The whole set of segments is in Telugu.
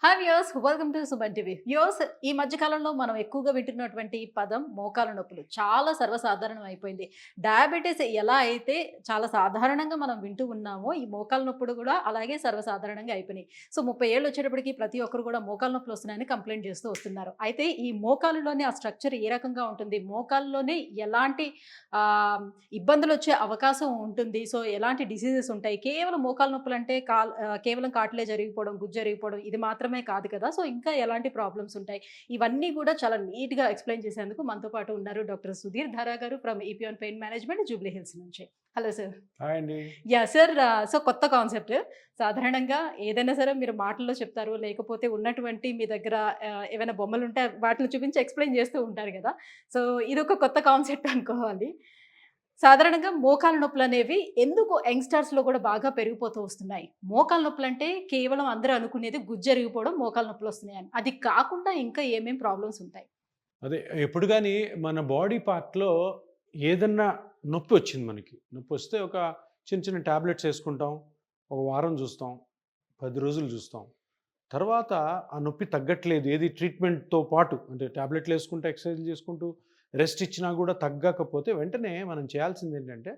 Hi viewers, welcome to Suman TV. Viewers, ఈ మధ్య కాలంలో మనం ఎక్కువగా వింటున్నటువంటి పదం మోకాలు నొప్పులు. చాలా సర్వసాధారణం అయిపోయింది. డయాబెటిస్ ఎలా అయితే చాలా సాధారణంగా మనం వింటూ ఉన్నామో, ఈ మోకాలు నొప్పులు కూడా అలాగే సర్వసాధారణంగా అయిపోయినాయి. సో 30 ఏళ్ళు వచ్చేటప్పటికి ప్రతి ఒక్కరు కూడా మోకాలు నొప్పులు వస్తున్నాయని కంప్లైంట్ చేస్తూ వస్తున్నారు. అయితే ఈ మోకాలులోని ఆ స్ట్రక్చర్ ఏ రకంగా ఉంటుంది? మోకాల్లోనే ఎలాంటి ఆహ్, ఇబ్బందులు వచ్చే అవకాశం ఉంటుంది? సో ఎలాంటి డిసీజెస్ ఉంటాయి? కేవలం మోకాలు నొప్పులు అంటే కేవలం కాటిలే జరిగిపోవడం, గుజ్జు జరిగిపోవడం ఇది మాత్రమే కాదు కదా! సో ఇంకా ఎలాంటి ప్రాబ్లమ్స్ ఉంటాయి? ఇవన్నీ కూడా చాలా నీట్‌గా ఎక్స్‌ప్లెయిన్ చేసేందుకు మనతో పాటు ఉన్నారు డాక్టర్ సుధీర్ ధారా గారు ఫ్రమ్ ఈపిఆన్ పెయిన్ మేనేజ్మెంట్ జూబ్లీ హిల్స్ నుంచి. Hello sir. హాయ్ అండి. యాహ్! సార్, సో కొత్త కాన్సెప్ట్. సాధారణంగా ఏదైనా సరే మీరు మాటల్లో చెప్తారు. లేకపోతే ఉన్నటువంటి మీ దగ్గర ఏవైనా బొమ్మలుంటే వాటిని చూపించి ఎక్స్‌ప్లెయిన్ చేస్తూ ఉంటారు గదా! సో ఇదొక కొత్త కాన్సెప్ట్ అనుకోవాలి. సాధారణంగా మోకాలు నొప్పులనేవి ఎందుకు యంగ్‌స్టర్స్‌లో కూడా బాగా పెరిగిపోతూ వస్తున్నాయి? మోకాలు నొప్పులంటే కేవలం అందరూ అనుకునేది గుజ్జరిగిపోవడం, మోకాలు నొప్పులొస్తున్నాయని. అది కాకుండా ఇంకా ఏమేం ప్రాబ్లమ్స్ ఉంటాయి? అదే ఎప్పుడు గాని మన బాడీ పార్ట్‌లో ఏదన్నా నొప్పి వచ్చింది మనకి. నొప్పొస్తే ఒక చిన్న చిన్న టాబ్లెట్స్ యేసుకుంటాం. ఒక వారం చూస్తాం. 10 రోజులు చూస్తాం. తర్వాత ఆ నొప్పి తగ్గట్లేదు. ఏది ట్రీట్మెంట్‌తో పాటు అంటే టాబ్లెట్లు యేసుకుంటూ, ఎక్సర్‌సైజ్‌లు చేసుకుంటూ, రెస్ట్ ఇచ్చినా కూడా తగ్గకపోతే వెంటనే మనం చేయాల్సిందేంటంటే,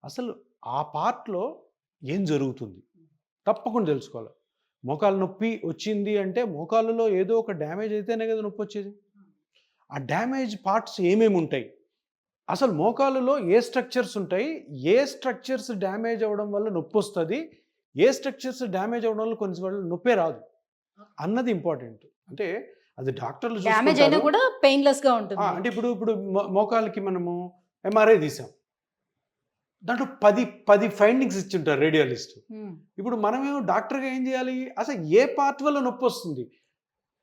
అసలు ఆ పార్ట్‌లో ఏం జరుగుతుంది? తప్పకుండా తెలుసుకోవాలి. మోకాలు నొప్పి వచ్చింది అంటే మోకాలులో ఏదో ఒక డ్యామేజ్ అయితేనే కదా నొప్పొచ్చేది. ఆ డ్యామేజ్ పార్ట్స్ ఏమేమి ఉంటాయి? అసలు మోకాలులో ఏ స్ట్రక్చర్స్ ఉంటాయి? ఏ స్ట్రక్చర్స్ డ్యామేజ్ అవ్వడం వల్ల నొప్పొస్తది? ఏ స్ట్రక్చర్స్ డ్యామేజ్ అవ్వడం వల్ల కొన్ని సార్లు నొప్పే రాదు అన్నది ఇంపార్టెంట్. అంటే అది డాక్టర్లు డ్యామేజ్ అయినా చూసుకుంటారు. కూడా పెయిన్‌లెస్‌గా ఉంటుంది. అంటే ఇప్పుడు మోకాలికి మనము ఎంఆర్ఐ తీసాం. దాంట్లో 10 ఫైండింగ్స్ ఇచ్చుంటారు రేడియాలిస్ట్. హ్మ్. ఇప్పుడు మనమేమో డాక్టర్‌గా ఏం చేయాలి? అసలు ఏ పార్ట్ వల్ల నొప్పొస్తుంది?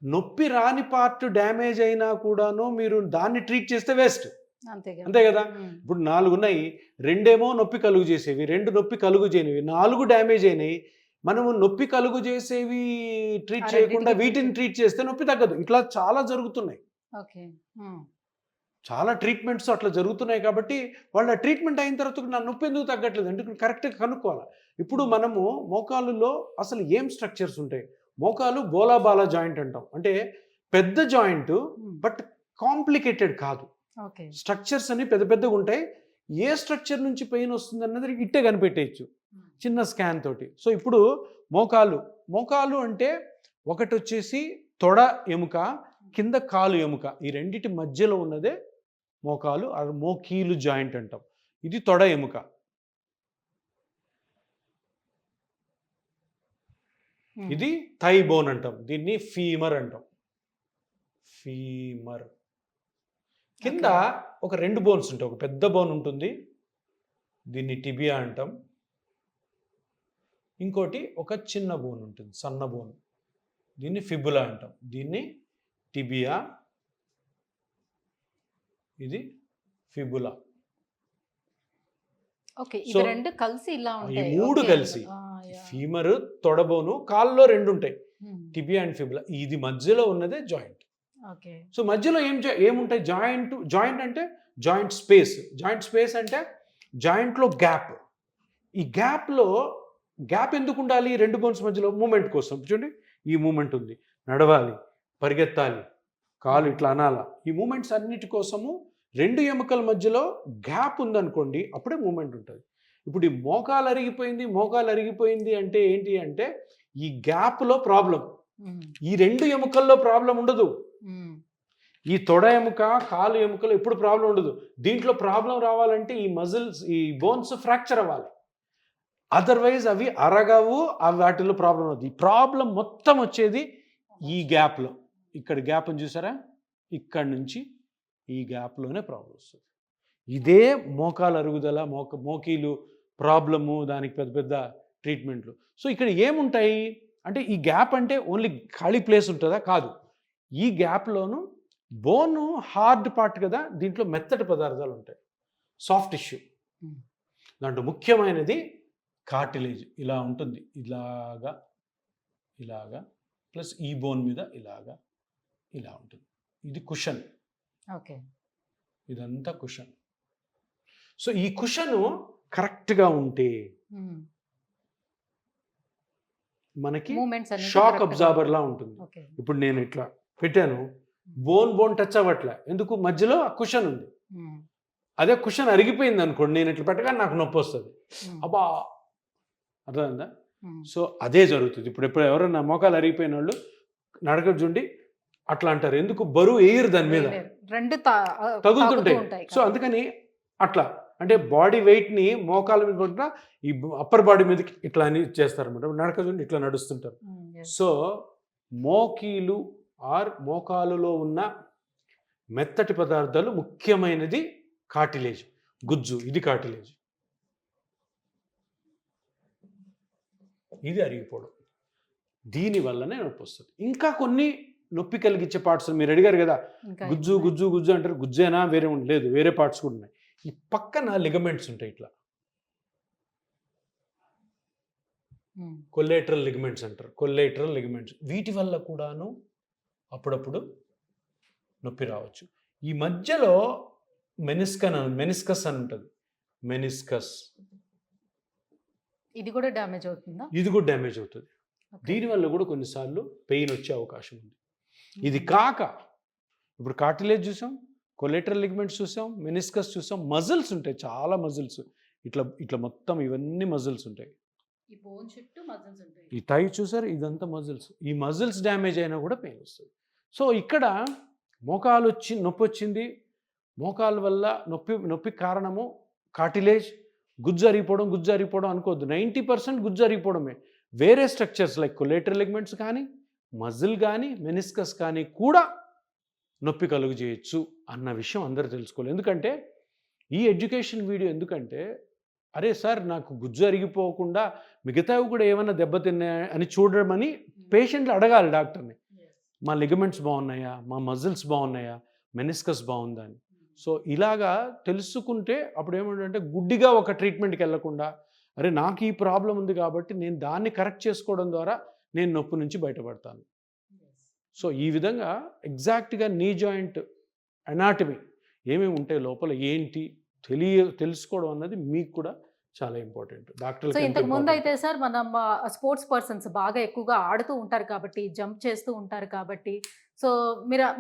నొప్పి రాని పార్ట్ డ్యామేజ్ అయినా కూడాను మీరు దాన్ని ట్రీట్ చేస్తే వేస్ట్. అంతే గదా! అంతే కదా! హ్మ్. ఇప్పుడు 4 ఉన్నాయి. 2 నొప్పి కలుగు చేసేవి, 2 నొప్పి కలుగు చేయనివి, 4 డ్యామేజ్ అయినాయి. మనము నొప్పి కలుగు చేసేవి ట్రీట్ ఆ చేయకుండా రెండిటికి వీటిని ట్రీట్ చేస్తే నొప్పి తగ్గదు. ఇట్లా చాలా జరుగుతున్నాయి. ఓకే. హ్మ్. చాలా ట్రీట్మెంట్స్ అట్లా జరుగుతున్నాయి కాబట్టి వాళ్ళ ట్రీట్మెంట్ అయిన తర్వాత నా నొప్పి ఎందుకు తగ్గట్లేదు అంటే కరెక్ట్‌గా కనుక్కోవాలి. ఇప్పుడు హ్మ్. మనము మోకాలులో అసలు ఏం స్ట్రక్చర్స్ ఉంటాయి? మోకాలు బోలాబాలా జాయింట్ అంటాం. అంటే పెద్ద జాయింట్ హ్మ్. బట్ కాంప్లికేటెడ్ కాదు. ఓకే. స్ట్రక్చర్స్ అన్ని పెద్ద పెద్దగా ఉంటాయి. ఏ స్ట్రక్చర్ నుంచి పెయిన్ వస్తుందన్నది ఇట్టే కనిపెట్టేయచ్చు హ్మ్. చిన్న స్కాన్ తోటి. సో ఇప్పుడు మోకాలు అంటే ఒకటొచ్చేసి తొడ ఎముక, కింద కాలు ఎముక. ఈ రెండిటి మధ్యలో ఉన్నదే మోకాలు. మోకీలు జాయింట్ అంటాం. ఇది తొడ ఎముక. హ్మ్. ఇది థై బోన్ అంటాం. దీన్ని ఫీమర్ అంటాం. ఫీమర్. కింద ఓకే. ఒక 2 బోన్స్ ఉంటాయి. ఒక పెద్ద బోన్ ఉంటుంది. దీన్ని టిబియా అంటాం. ఇంకోటి ఒక చిన్న బోన్ ఉంటుంది. సన్న బోన్. దీన్ని ఫిబులా అంటాం. దీన్ని టిబియా. ఇది ఫిబులా. ఓకే. సో ఇవి 2 కలిసి ఇలా ఈ ఉంటాయి. 3 ఓకే. కలిసి ఆ! యాహ్! ఫీమర్, తొడబోను, కాల్లో 2 ఉంటాయి. హ్మ్. Tibia and fibula. ఇది మధ్యలో ఉన్నదే జాయింట్. ఓకే. సో మధ్యలో ఏముంటాయి? జాయింట్ అంటే జాయింట్ స్పేస్. జాయింట్ స్పేస్ అంటే జాయింట్‌లో గ్యాప్. ఈ గ్యాప్ ఎందుకుండాలి? 2 బోన్స్ మధ్యలో మూవ్‌మెంట్ కోసం. చూడండి. ఈ మూవ్‌మెంట్ ఉంది. నడవాలి, పరిగెత్తాలి, కాలు హ్మ్. ఇట్లా అనాలా. ఈ మూవ్‌మెంట్స్ అన్నిటి కోసము 2 ఎముకల మధ్యలో గ్యాప్ ఉందనుకోండి, అప్పుడే మూవ్‌మెంట్ ఉంటది. ఇప్పుడు ఈ మోకాలు అరిగిపోయింది అంటే ఏంటి అంటే, ఈ గ్యాప్‌లో ప్రాబ్లమ్. హ్మ్. ఈ 2 ఎముకల్లో ప్రాబ్లమ్ ఉండదు. హ్మ్. ఈ తొడ ఎముక, కాలు ఎముకలో ఎప్పుడు ప్రాబ్లమ్ ఉండదు. దీంట్లో ప్రాబ్లమ్ రావాలంటే ఈ బోన్స్ ఫ్రాక్చర్ అవ్వాలి. అదర్‌వైజ్ అవి అరగవు. వాటిలో ప్రాబ్లమ్ అవుద్ది. ఈ ప్రాబ్లమ్ మొత్తం వచ్చేది ఈ గ్యాప్‌లో. ఇక్కడ గ్యాప్ ఉంది చూసారా? ఇక్కడి నుంచి ఈ గ్యాప్‌లోనే ప్రాబ్లమ్ వస్తది. ఇదే మోకాలు అరుగుదల, మోకీలు ప్రాబ్లము, దానికి పెద్ద పెద్ద ట్రీట్మెంట్‌లు. సో ఇక్కడ ఏముంటాయి? అంటే ఈ గ్యాప్ అంటే ఓన్లీ ఖాళీ ప్లేస్ ఉంటదా? కాదు. ఈ గ్యాప్‌లోను బోను హార్డ్ పార్ట్ కదా! దీంట్లో మెత్తటి పదార్థాలు ఉంటాయి. Soft tissue. హ్మ్. దాంట్లో ముఖ్యమైనది కార్టిలేజ్. ఇలా ఉంటుంది. ఇలాగా ప్లస్ ఈ బోన్ మీద ఇలా ఉంటుంది. ఇది కుషన్. ఓకే. ఇదంతా కుషన్. సో ఈ కుషను కరెక్ట్‌గా ఉంటే హ్మ్. మనకి మూమెంట్స్ అన్ని షాక్ అబ్జార్బర్ లా ఉంటుంది. ఓకే. ఇప్పుడు నేను ఇట్లా పెట్టాను, బోన్ టచ్ అవ్వట్లే, ఎందుకు మధ్యలో ఆ కుషన్ ఉంది. అదే కుషన్ అరిగిపోయింది అనుకోండి, నేను ఇట్లా పెట్టగానే నాకు నొప్పి వస్తుంది. అబ్బా, అర్థమైందా? సో అదే జరుగుతుంది. ఇప్పుడు ఎవరైనా మోకాలు అరిగిపోయిన వాళ్ళు నడక చూండి అట్లా అంటారు, ఎందుకు బరువు ఎయిర్ దాని మీద రెండు తగులుతుంటాయి. సో అందుకని అట్లా అంటే బాడీ వెయిట్ని మోకాల మీద పట్టిన ఈ అప్పర్ బాడీ మీదకి ఇట్లా అని చేస్తారు అనమాట. నడక చూడండి ఇట్లా నడుస్తుంటారు. సో మోకీలు ఆర్ మోకాలులో ఉన్న మెత్తటి పదార్థాలు ముఖ్యమైనది కార్టిలేజ్, గుజ్జు. ఇది కార్టిలేజ్, ఇది అరిగిపోవడం. దీనివల్లనే నొప్పి వస్తుంది. ఇంకా కొన్ని నొప్పి కలిగించే పార్ట్స్ మీరు అడిగారు కదా, గుజ్జు గుజ్జు గుజ్జు అంటారు. గుజ్జేనా వేరే లేదు, వేరే పార్ట్స్ కూడా ఉన్నాయి. ఈ పక్కన లిగమెంట్స్ ఉంటాయి, ఇట్లా కొల్లేటరల్ లిగమెంట్స్ అంటారు. కొల్లేటరల్ లిగమెంట్స్, వీటి వల్ల కూడాను అప్పుడప్పుడు నొప్పి రావచ్చు. ఈ మధ్యలో మెనిస్కస్ అని ఉంటుంది. మెనిస్కస్ ఇది కూడా డ్యామేజ్ అవుతుందా? ఇది కూడా డ్యామేజ్ అవుతుంది. దీనివల్ల కూడా కొన్నిసార్లు పెయిన్ వచ్చే అవకాశం ఉంది. ఇది కాక ఇప్పుడు కార్టిలేజ్ చూసాం, కొలేటరల్ లిగమెంట్స్ చూసాం, మెనిస్కస్ చూసాం, మజిల్స్ ఉంటాయి, చాలా మజిల్స్ ఇట్లా ఇట్లా మొత్తం ఇవన్నీ మజిల్స్ ఉంటాయి. ఈ బోన్ చుట్టూ మజిల్స్ ఉంటాయి. ఈ థై చూసారు, ఇదంతా మజిల్స్. ఈ మజిల్స్ డ్యామేజ్ అయినా కూడా పెయిన్ వస్తుంది. సో ఇక్కడ నొప్పి వచ్చింది, మోకాల వల్ల నొప్పి కారణము కార్టిలేజ్, గుజ్జు అరిగిపోవడం అనుకోవద్దు. 90% గుజ్జు అరిగిపోవడమే. వేరే స్ట్రక్చర్స్ లైక్ కొలేటరల్ లిగమెంట్స్ కానీ, మజిల్ కానీ, మెనిస్కస్ కానీ కూడా నొప్పి కలుగు చేయొచ్చు అన్న విషయం అందరూ తెలుసుకోవాలి. ఎందుకంటే ఈ ఎడ్యుకేషన్ వీడియో ఎందుకంటే, అరే సార్ నాకు గుజ్జు అరిగిపోకుండా మిగతావి కూడా ఏమైనా దెబ్బతిన్నాయా అని చూడమని పేషెంట్లు అడగాలి డాక్టర్ని. మా లిగమెంట్స్ బాగున్నాయా, మా మజిల్స్ బాగున్నాయా, మెనిస్కస్ బాగుందా అని. సో ఇలాగా తెలుసుకుంటే అప్పుడు ఏమంటే గుడ్డిగా ఒక ట్రీట్మెంట్కి వెళ్ళకుండా, అరే నాకు ఈ ప్రాబ్లం ఉంది కాబట్టి నేను దాన్ని కరెక్ట్ చేసుకోవడం ద్వారా నేను నొప్పి నుంచి బయటపడతాను. సో ఈ విధంగా ఎగ్జాక్ట్గా నీ జాయింట్ అనాటమీ ఏమేమి ఉంటాయి లోపల ఏంటి తెలుసుకోవడం అన్నది మీకు కూడా చాలా ఇంపార్టెంట్. డాక్టర్ సో ఇంతకు ముందు అయితే సార్ మనం స్పోర్ట్స్ పర్సన్స్ బాగా ఎక్కువగా ఆడుతూ ఉంటారు కాబట్టి, జంప్ చేస్తూ ఉంటారు కాబట్టి, సో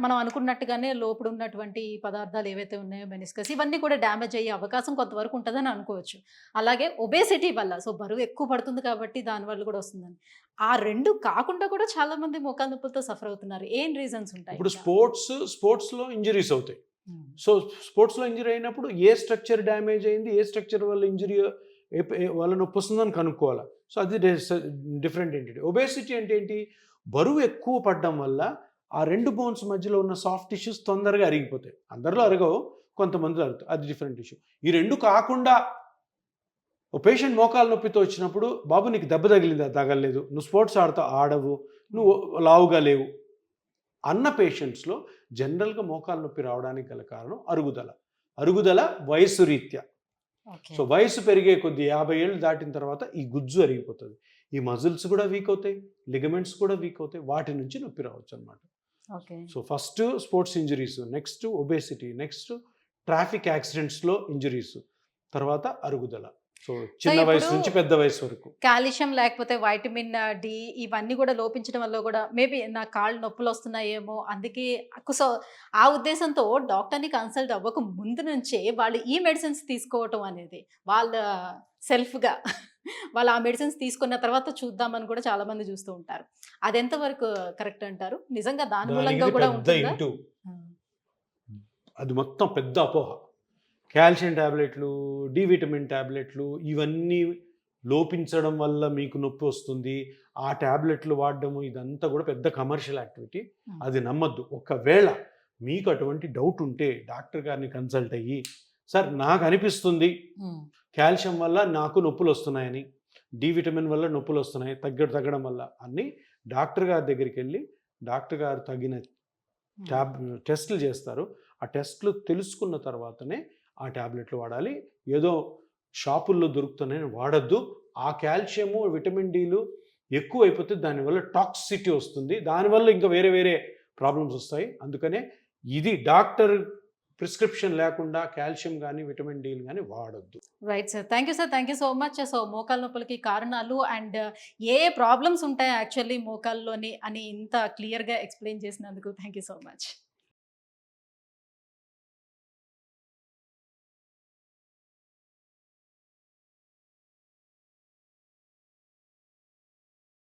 మనం అనుకున్నట్టుగానే లోపల ఉన్నటువంటి పదార్థాలు ఏవైతే ఉన్నాయో, మెనిస్కస్, ఇవన్నీ కూడా డ్యామేజ్ అయ్యే అవకాశం కొంతవరకు ఉంటుందని అనుకోవచ్చు. అలాగే ఒబేసిటీ వల్ల, సో బరువు ఎక్కువ పడుతుంది కాబట్టి దానివల్ల కూడా వస్తుందని. ఆ రెండు కాకుండా కూడా చాలా మంది మోకాలు నొప్పులతో సఫర్ అవుతున్నారు. ఏం రీజన్స్ ఉంటాయి? ఇప్పుడు స్పోర్ట్స్లో ఇంజరీస్ అవుతాయి. సో స్పోర్ట్స్లో ఇంజరీ అయినప్పుడు ఏ స్ట్రక్చర్ డ్యామేజ్ అయింది, ఏ స్ట్రక్చర్ వల్ల ఇంజరీ వల్ల నొప్పి వస్తుందని కనుక్కోవాలి. సో అది డిఫరెంట్ ఏంటి. ఒబేసిటీ అంటే ఏంటి, బరువు ఎక్కువ పడడం వల్ల ఆ రెండు బోన్స్ మధ్యలో ఉన్న సాఫ్ట్ టిష్యూస్ తొందరగా అరిగిపోతాయి. అందరిలో అరగవు, కొంతమంది అరుగుతాయి, అది డిఫరెంట్ ఇష్యూ. ఈ రెండు కాకుండా ఓ పేషెంట్ మోకాలు నొప్పితో వచ్చినప్పుడు, బాబు నీకు దెబ్బ తగలలేదు, నువ్వు స్పోర్ట్స్ ఆడవు, నువ్వు లావుగా లేవు అన్న పేషెంట్స్లో జనరల్గా మోకాలు నొప్పి రావడానికి గల కారణం అరుగుదల వయసు రీత్యా. సో వయసు పెరిగే కొద్ది 50 ఏళ్ళు దాటిన తర్వాత ఈ గుజ్జు అరిగిపోతుంది, ఈ మజిల్స్ కూడా వీక్ అవుతాయి, లిగమెంట్స్ కూడా వీక్ అవుతాయి, వాటి నుంచి నొప్పి రావచ్చు అనమాట. So first sports injuries, next obesity, next traffic యాక్సిడెంట్స్లో ఇంజరీస్, తర్వాత అరుగుదల. సో చిన్న వయసు నుంచి పెద్ద వయసు వరకు. కాల్షియం లేకపోతే వైటమిన్ డి ఇవన్నీ కూడా లోపించడం వల్ల కూడా మేబీ నా కాళ్ళు నొప్పులు వస్తున్నాయేమో, అందుకే సో ఆ ఉద్దేశంతో డాక్టర్ని కన్సల్ట్ అవ్వక ముందు నుంచే వాళ్ళు ఈ మెడిసిన్స్ తీసుకోవటం అనేది వాళ్ళ సెల్ఫ్గా వాళ్ళు ఆ మెడిసిన్స్ తీసుకున్న తర్వాత చూద్దామని కూడా చాలా మంది చూస్తూ ఉంటారు. అది ఎంతవరకు కరెక్ట్ అంటారు? నిజంగా దాని మూలంగా కూడా ఉంటుందా? అది మొత్తం పెద్ద అపోహ. కాల్షియం ట్యాబ్లెట్లు, డి విటమిన్ ట్యాబ్లెట్లు ఇవన్నీ లోపించడం వల్ల మీకు నొప్పి వస్తుంది, ఆ ట్యాబ్లెట్లు వాడడము, ఇదంతా కూడా పెద్ద కమర్షియల్ యాక్టివిటీ. అది నమ్మద్దు. ఒకవేళ మీకు అటువంటి డౌట్ ఉంటే డాక్టర్ గారిని కన్సల్ట్ అయ్యి, సార్ నాకు అనిపిస్తుంది కాల్షియం వల్ల నాకు నొప్పులు వస్తున్నాయని, డి విటమిన్ వల్ల నొప్పులు వస్తున్నాయి, తగ్గడం వల్ల అన్నీ డాక్టర్ గారి దగ్గరికి వెళ్ళి డాక్టర్ గారు తగిన టెస్టులు చేస్తారు. ఆ టెస్టులు తెలుసుకున్న తర్వాతనే ఆ ట్యాబ్లెట్లు వాడాలి. ఏదో షాపుల్లో దొరుకుతున్నాయని వాడద్దు. ఆ కాల్షియము, విటమిన్ డీలు ఎక్కువ అయిపోతే దానివల్ల టాక్సిసిటీ వస్తుంది, దానివల్ల ఇంకా వేరే ప్రాబ్లమ్స్ వస్తాయి. అందుకనే ఇది డాక్టర్ ప్రిస్క్రిప్షన్ లేకుండా కాల్షియం కానీ విటమిన్ డీలు కానీ వాడొద్దు. Right sir. Thank you so much. So మోకాళ్ళ నొప్పులకి కారణాలు అండ్ ఏ ప్రాబ్లమ్స్ ఉంటాయి యాక్చువల్లీ మోకాల్లోని అని ఇంత క్లియర్‌గా ఎక్స్‌ప్లెయిన్ చేసినందుకు థ్యాంక్ యూ సో మచ్.